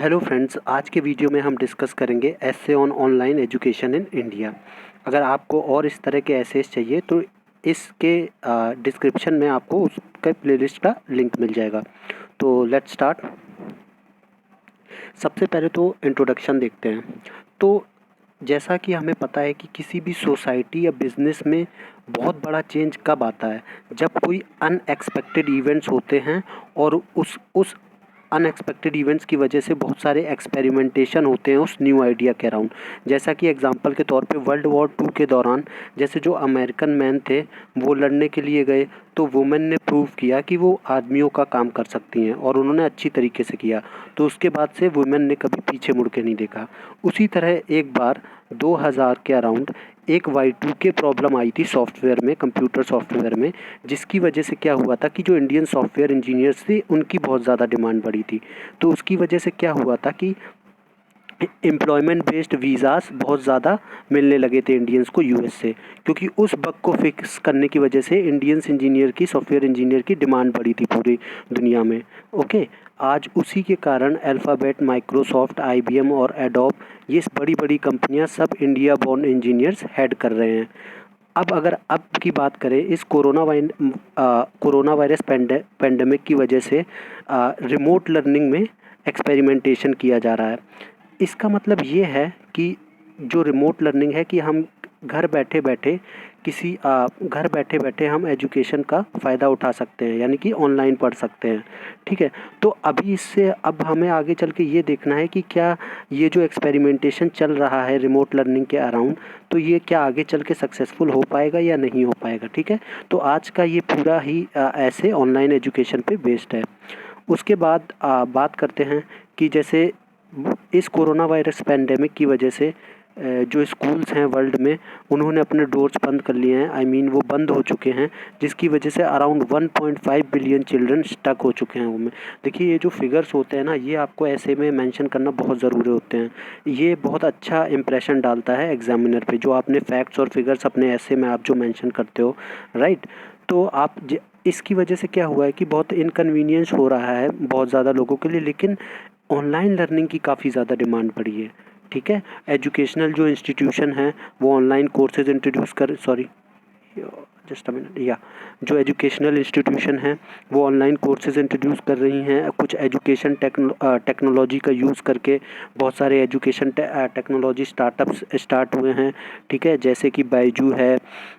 Hello friends, आज के video में हम डिस्कस करेंगे essay on online education in India. अगर आपको और इस तरह के एसेस चाहिए तो इसके डिस्क्रिप्शन में आपको उसके प्लेलिस्ट का लिंक मिल जाएगा। तो लेट्स स्टार्ट। सबसे पहले तो इंट्रोडक्शन देखते हैं। तो जैसा कि हमें पता है कि किसी भी सोसाइटी या बिज़नेस में बहुत बड़ा चेंज कब आता है, जब कोई अनएक्सपेक्टेड इवेंट्स होते हैं और उस अनएक्सपेक्टेड इवेंट्स की वजह से बहुत सारे एक्सपेरिमेंटेशन होते हैं उस न्यू आइडिया के अराउंड। जैसा कि एग्जांपल के तौर पे वर्ल्ड वॉर 2 के दौरान जैसे जो अमेरिकन मैन थे वो लड़ने के लिए गए, तो वुमेन ने प्रूव किया कि वो आदमियों का काम कर सकती हैं और उन्होंने अच्छी तरीके से किया। तो उसके बाद से वुमेन ने कभी पीछे मुड़ के नहीं देखा। उसी तरह एक बार 2000 के अराउंड एक Y2K प्रॉब्लम आई थी सॉफ्टवेयर में, कंप्यूटर सॉफ्टवेयर में, जिसकी वजह से क्या हुआ था कि जो इंडियन सॉफ्टवेयर इंजीनियर्स थे उनकी बहुत ज़्यादा डिमांड बढ़ी थी। तो उसकी वजह से क्या हुआ था कि एम्प्लॉयमेंट बेस्ड वीज़ास बहुत ज़्यादा मिलने लगे थे इंडियंस को यूएस से, क्योंकि उस बग को फिक्स करने की वजह से इंडियंस इंजीनियर की, सॉफ्टवेयर इंजीनियर की डिमांड बढ़ी थी पूरी दुनिया में। ओके, आज उसी के कारण अल्फ़ाबेट, माइक्रोसॉफ्ट, IBM और एडोब, ये बड़ी बड़ी कंपनियां सब इंडिया बोर्न इंजीनियर्स हेड कर रहे हैं। अब की बात करें, इस कोरोना वायरस पेंडेमिक की वजह से रिमोट लर्निंग में एक्सपेरिमेंटेशन किया जा रहा है। इसका मतलब ये है कि जो रिमोट लर्निंग है कि हम घर बैठे बैठे घर बैठे बैठे हम एजुकेशन का फ़ायदा उठा सकते हैं, यानी कि ऑनलाइन पढ़ सकते हैं। ठीक है, तो अभी इससे अब हमें आगे चल के ये देखना है कि क्या ये जो एक्सपेरिमेंटेशन चल रहा है रिमोट लर्निंग के अराउंड, तो ये क्या आगे चल के सक्सेसफुल हो पाएगा या नहीं हो पाएगा। ठीक है, तो आज का ये पूरा ही ऐसे ऑनलाइन एजुकेशन पे बेस्ड है। उसके बाद बात करते हैं कि जैसे इस कोरोना वायरस पेंडेमिक की वजह से जो स्कूल्स हैं वर्ल्ड में, उन्होंने अपने डोर्स बंद कर लिए हैं। वो बंद हो चुके हैं, जिसकी वजह से अराउंड 1.5 बिलियन चिल्ड्रन स्टक हो चुके हैं उनमें। देखिए, ये जो फिगर्स होते हैं ना, ये आपको ऐसे में मेंशन करना बहुत ज़रूरी होते हैं। ये बहुत अच्छा इंप्रेशन डालता है एग्जामिनर पे, जो आपने फैक्ट्स और फिगर्स अपने ऐसे में आप जो मेंशन करते हो, राइट। तो इसकी वजह से क्या हुआ है कि बहुत इनकन्वीनियंस हो रहा है बहुत ज़्यादा लोगों के लिए, लेकिन ऑनलाइन लर्निंग की काफ़ी ज़्यादा डिमांड बढ़ी है। ठीक है, एजुकेशनल जो इंस्टीट्यूशन हैं वो ऑनलाइन कोर्सेज इंट्रोड्यूस कर सॉरी जस्ट अ मिनट या जो एजुकेशनल इंस्टीट्यूशन हैं वो ऑनलाइन कोर्सेज इंट्रोड्यूस कर रही हैं। कुछ एजुकेशन टेक्नोलॉजी का यूज़ करके बहुत सारे एजुकेशन टेक्नोलॉजी स्टार्टअप्स स्टार्ट हुए हैं। ठीक है, जैसे कि बायजू है,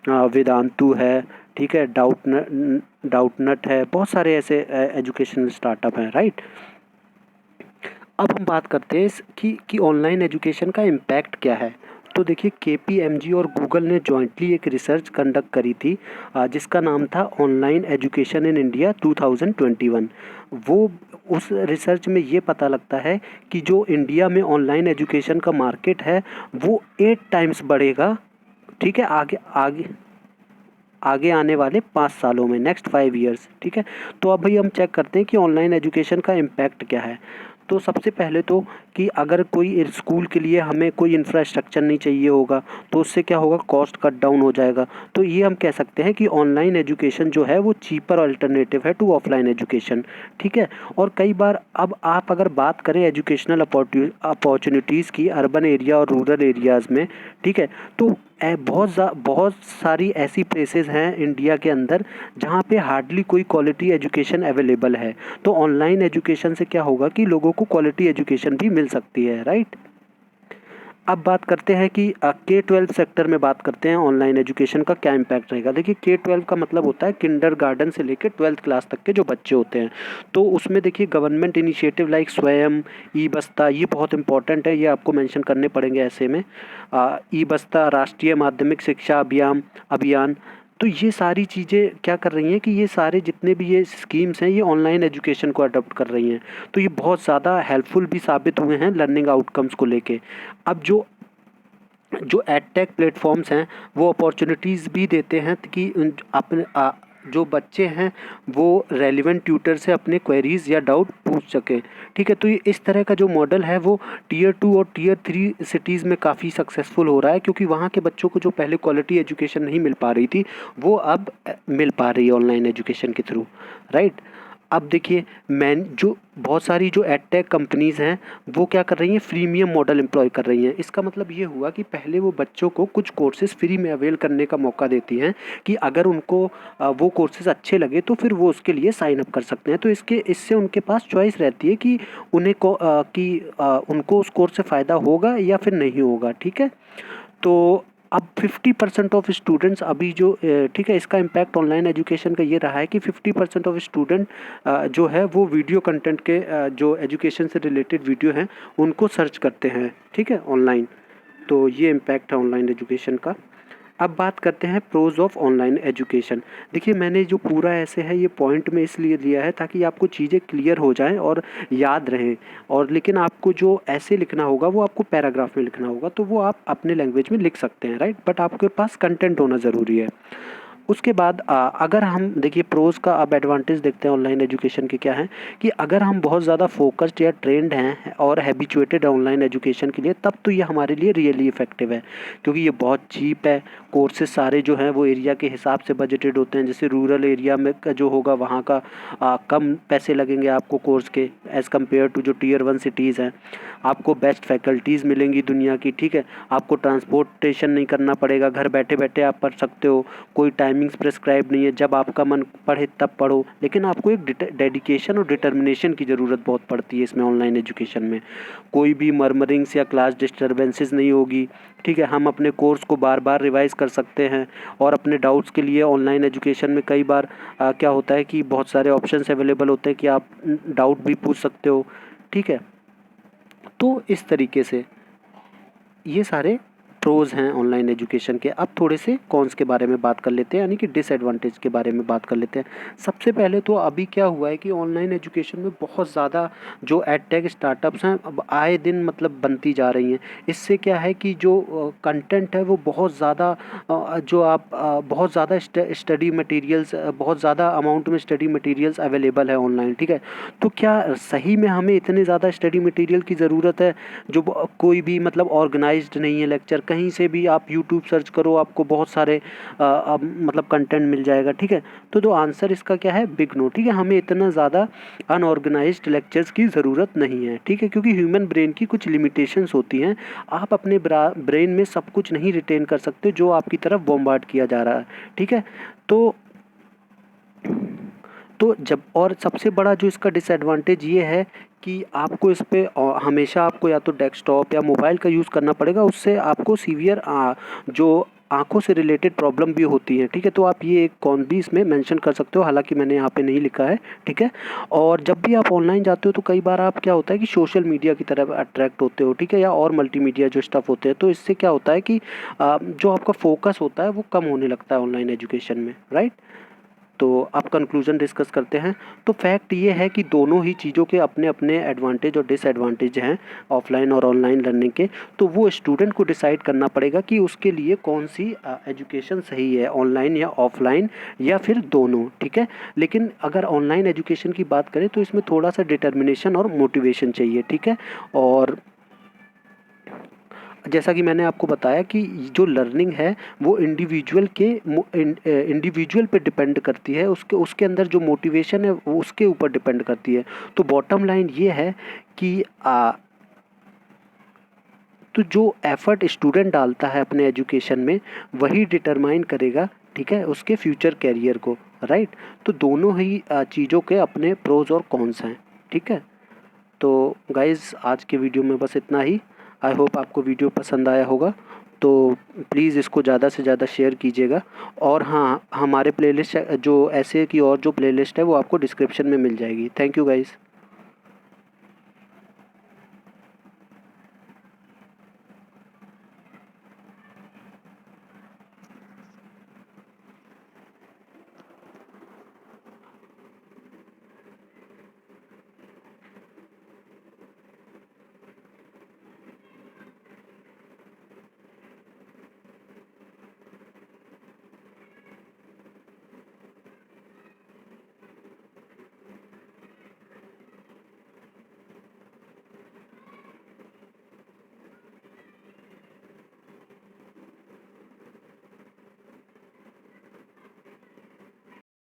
वेदांतु है, ठीक है, डाउटनट है, बहुत सारे ऐसे एजुकेशनल स्टार्टअप हैं, राइट। अब हम बात करते हैं कि ऑनलाइन एजुकेशन का इम्पैक्ट क्या है। तो देखिए, KPMG और गूगल ने जॉइंटली एक रिसर्च कंडक्ट करी थी, जिसका नाम था ऑनलाइन एजुकेशन इन इंडिया 2021। वो उस रिसर्च में ये पता लगता है कि जो इंडिया में ऑनलाइन एजुकेशन का मार्केट है वो 8 टाइम्स बढ़ेगा। ठीक है, आगे आगे आगे आने वाले 5 सालों में, नेक्स्ट 5 ईयर्स। ठीक है, तो अब भाई हम चेक करते हैं कि ऑनलाइन एजुकेशन का इम्पैक्ट क्या है। तो सबसे पहले तो कि अगर कोई स्कूल के लिए हमें कोई इंफ्रास्ट्रक्चर नहीं चाहिए होगा तो उससे क्या होगा, कॉस्ट कट डाउन हो जाएगा। तो ये हम कह सकते हैं कि ऑनलाइन एजुकेशन जो है वो चीपर अल्टरनेटिव है टू ऑफलाइन एजुकेशन। ठीक है, और कई बार अब आप अगर बात करें एजुकेशनल अपॉर्चुनिटीज़ की अर्बन एरिया और रूरल एरियाज़ में, ठीक है, तो बहुत सारी ऐसी प्लेसेस हैं इंडिया के अंदर जहाँ पे हार्डली कोई क्वालिटी एजुकेशन अवेलेबल है। तो ऑनलाइन एजुकेशन से क्या होगा कि लोगों को क्वालिटी एजुकेशन भी मिल सकती है, राइट। अब बात करते हैं कि K-12 सेक्टर में बात करते हैं ऑनलाइन एजुकेशन का क्या इम्पैक्ट रहेगा। देखिए, K-12 का मतलब होता है किंडर गार्डन से लेकर 12th क्लास तक के जो बच्चे होते हैं। तो उसमें देखिए, गवर्नमेंट इनिशिएटिव लाइक स्वयं, ई बस्ता, ये बहुत इंपॉर्टेंट है, ये आपको मेंशन करने पड़ेंगे ऐसे में। ई बस्ता, राष्ट्रीय माध्यमिक शिक्षा अभियान, तो ये सारी चीज़ें क्या कर रही हैं कि ये सारे जितने भी ये स्कीम्स हैं ये ऑनलाइन एजुकेशन को अडॉप्ट कर रही हैं। तो ये बहुत ज़्यादा हेल्पफुल भी साबित हुए हैं लर्निंग आउटकम्स को लेके। अब जो जो एडटेक प्लेटफॉर्म्स हैं वो अपॉर्चुनिटीज़ भी देते हैं कि जो बच्चे हैं वो रेलिवेंट ट्यूटर से अपने क्वेरीज़ या डाउट पूछ सकें। ठीक है, तो ये इस तरह का जो मॉडल है वो टियर 2 और टियर 3 सिटीज़ में काफ़ी सक्सेसफुल हो रहा है, क्योंकि वहाँ के बच्चों को जो पहले क्वालिटी एजुकेशन नहीं मिल पा रही थी वो अब मिल पा रही है ऑनलाइन एजुकेशन के थ्रू, राइट। अब देखिए जो बहुत सारी जो एडटेक कंपनीज़ हैं वो क्या कर रही हैं, फ्रीमियम मॉडल एम्प्लॉय कर रही हैं। इसका मतलब ये हुआ कि पहले वो बच्चों को कुछ कोर्सेज़ फ्री में अवेल करने का मौका देती हैं कि अगर उनको वो कोर्सेज़ अच्छे लगे तो फिर वो उसके लिए साइन अप कर सकते हैं। तो इससे उनके पास चॉइस रहती है कि उनको उस कोर्स से फ़ायदा होगा या फिर नहीं होगा, ठीक है। तो अब 50% ऑफ स्टूडेंट्स अभी जो ठीक है, इसका इम्पैक्ट ऑनलाइन एजुकेशन का ये रहा है कि 50% ऑफ स्टूडेंट जो है वो वीडियो कंटेंट के जो एजुकेशन से रिलेटेड वीडियो हैं उनको सर्च करते हैं, ठीक है, ऑनलाइन। तो ये इम्पैक्ट है ऑनलाइन एजुकेशन का। अब बात करते हैं प्रोज ऑफ ऑनलाइन एजुकेशन। देखिए मैंने जो पूरा ऐसे है ये पॉइंट में इसलिए लिया है ताकि आपको चीज़ें क्लियर हो जाएं और याद रहें। और लेकिन आपको जो ऐसे लिखना होगा वो आपको पैराग्राफ में लिखना होगा, तो वो आप अपने लैंग्वेज में लिख सकते हैं, राइट, बट आपके पास कंटेंट होना ज़रूरी है। उसके बाद अगर हम देखिए प्रोज़ का अब एडवांटेज देखते हैं ऑनलाइन एजुकेशन के क्या हैं, कि अगर हम बहुत ज़्यादा फोकस्ड या ट्रेंड हैं और हैबिचुएटेड है ऑनलाइन एजुकेशन के लिए, तब तो ये हमारे लिए रियली इफ़ेक्टिव है, क्योंकि ये बहुत चीप है। कोर्सेज सारे जो हैं वो एरिया के हिसाब से बजटेड होते हैं। जैसे रूरल एरिया में जो होगा वहाँ का कम पैसे लगेंगे आपको कोर्स के एज़ कम्पेयर टू जो टीयर 1 सिटीज़ हैं। आपको बेस्ट फैकल्टीज़ मिलेंगी दुनिया की, ठीक है। आपको ट्रांसपोर्टेशन नहीं करना पड़ेगा, घर बैठे बैठे आप पढ़ सकते हो। कोई टाइमिंग्स प्रेस्क्राइब नहीं है, जब आपका मन पढ़े तब पढ़ो। लेकिन आपको एक डेडिकेशन और डिटर्मिनेशन की ज़रूरत बहुत पड़ती है इसमें ऑनलाइन एजुकेशन में। कोई भी मर्मरिंग्स या क्लास डिस्टर्बेंसेस नहीं होगी, ठीक है। हम अपने कोर्स को बार बार रिवाइज़ कर सकते हैं और अपने डाउट्स के लिए ऑनलाइन एजुकेशन में कई बार क्या होता है कि बहुत सारे ऑप्शंस अवेलेबल होते हैं कि आप डाउट भी पूछ सकते हो, ठीक है। तो इस तरीके से ये सारे प्रोज़ हैं ऑनलाइन एजुकेशन के। अब थोड़े से कॉन्स के बारे में बात कर लेते हैं, यानी कि डिसएडवांटेज के बारे में बात कर लेते हैं। सबसे पहले तो अभी क्या हुआ है कि ऑनलाइन एजुकेशन में बहुत ज़्यादा जो एडटेक स्टार्टअप्स हैं अब आए दिन मतलब बनती जा रही हैं। इससे क्या है कि जो कंटेंट है वो बहुत ज़्यादा बहुत ज़्यादा स्टडी मटेरियल्स बहुत ज़्यादा अमाउंट में स्टडी मटेरियल्स अवेलेबल है ऑनलाइन, ठीक है। तो क्या सही में हमें इतने ज़्यादा स्टडी मटेरियल की ज़रूरत है? जो कोई भी मतलब ऑर्गेनाइज्ड नहीं है लेक्चर, कहीं से भी आप यूट्यूब सर्च करो आपको बहुत सारे मतलब कंटेंट मिल जाएगा, ठीक है। तो आंसर इसका क्या है, बिग नो, ठीक है। हमें इतना ज़्यादा अनऑर्गेनाइज्ड लेक्चर्स की ज़रूरत नहीं है, ठीक है, क्योंकि ह्यूमन ब्रेन की कुछ लिमिटेशंस होती हैं। आप अपने ब्रेन में सब कुछ नहीं रिटेन कर सकते जो आपकी तरफ बॉम्बार्ड किया जा रहा है, ठीक है। तो जब और सबसे बड़ा जो इसका डिसएडवांटेज ये है कि आपको इस पे हमेशा आपको या तो डेस्कटॉप या मोबाइल का यूज़ करना पड़ेगा। उससे आपको सीवियर जो आँखों से रिलेटेड प्रॉब्लम भी होती है, ठीक है। तो आप ये एक कॉन भी इसमें मेंशन कर सकते हो, हालांकि मैंने यहाँ पे नहीं लिखा है, ठीक है। और जब भी आप ऑनलाइन जाते हो तो कई बार आप क्या होता है कि सोशल मीडिया की तरफ अट्रैक्ट होते हो, ठीक है, या और मल्टीमीडिया जो स्टफ़ होते हैं। तो इससे क्या होता है कि जो आपका फोकस होता है वो कम होने लगता है ऑनलाइन एजुकेशन में, राइट। तो अब कंक्लूज़न डिस्कस करते हैं। तो फैक्ट ये है कि दोनों ही चीज़ों के अपने अपने एडवांटेज और डिसएडवांटेज हैं, ऑफलाइन और ऑनलाइन लर्निंग के। तो वो स्टूडेंट को डिसाइड करना पड़ेगा कि उसके लिए कौन सी एजुकेशन सही है, ऑनलाइन या ऑफलाइन या फिर दोनों, ठीक है। लेकिन अगर ऑनलाइन एजुकेशन की बात करें तो इसमें थोड़ा सा डिटर्मिनेशन और मोटिवेशन चाहिए, ठीक है। और जैसा कि मैंने आपको बताया कि जो लर्निंग है वो इंडिविजुअल पे डिपेंड करती है, उसके अंदर जो मोटिवेशन है वो उसके ऊपर डिपेंड करती है। तो बॉटम लाइन ये है कि तो जो एफ़र्ट स्टूडेंट डालता है अपने एजुकेशन में वही डिटरमाइन करेगा, ठीक है, उसके फ्यूचर कैरियर को, राइट। तो दोनों ही चीज़ों के अपने प्रोज और कॉन्स हैं, ठीक है। तो गाइज़ आज के वीडियो में बस इतना ही। आई होप आपको वीडियो पसंद आया होगा। तो प्लीज़ इसको ज़्यादा से ज़्यादा शेयर कीजिएगा। और हाँ, हमारे प्लेलिस्ट जो ऐसे की और जो प्लेलिस्ट है वो आपको डिस्क्रिप्शन में मिल जाएगी। Thank you guys.